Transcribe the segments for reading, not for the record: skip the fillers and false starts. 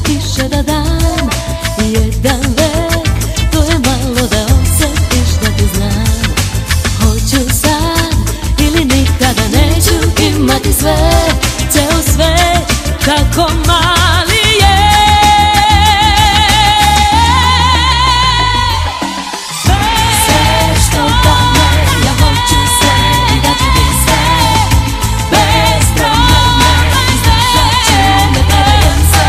Više da dam jedan vek, to je malo da osjetiš da te znam. Hoću sad ili nikada neću imati sve, ceo svet tako mali je. Sve što da me, ja hoću sve i da ću ti sve, bez promene izdržat ću, ne predajem se.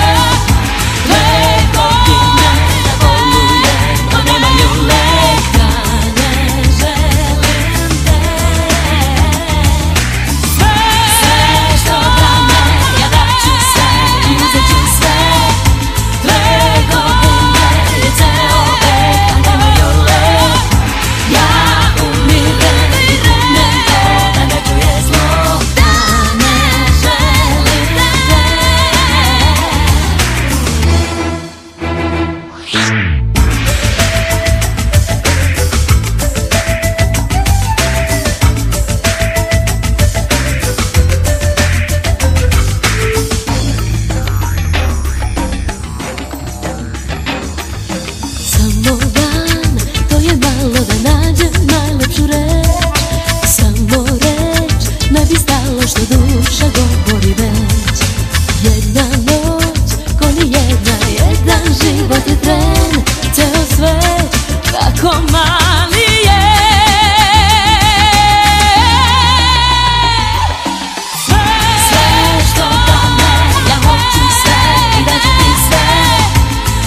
Samo dan, to je malo da nađem najlepšu reč. Samo reč, ne bi stalo što duša govori već. Jedna noć, ko ni jedna, jedan život je tren, ceo svet tako mali je. Sve što da me, ja hoću sve i da ću ti sve,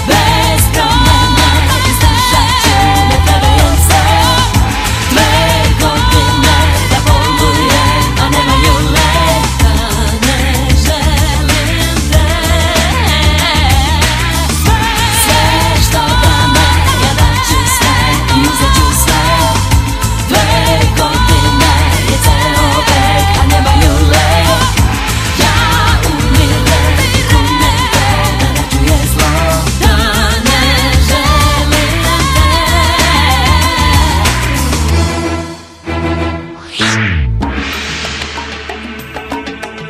bez promene izdržat ću, ne predajem se. 2 godine da bolujem, a nemaju leka, ne želim te. Sve što da me, ja daću sve i uzet ću sve. 2 godine je ceo vek, a nemaju lek. Ja umirem i kunem te, da ne čuje zlo, da ne želim te.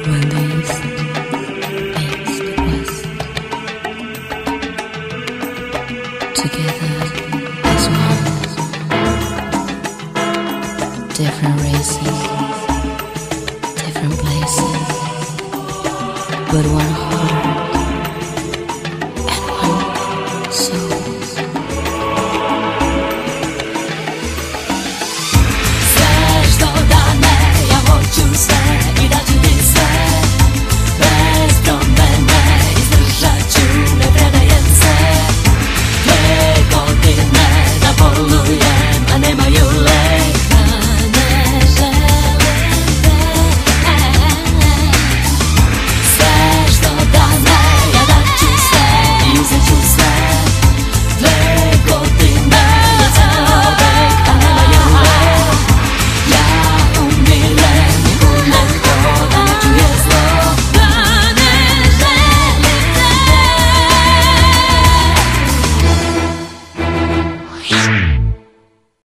When these east west together as one, different races, different places, but one heart.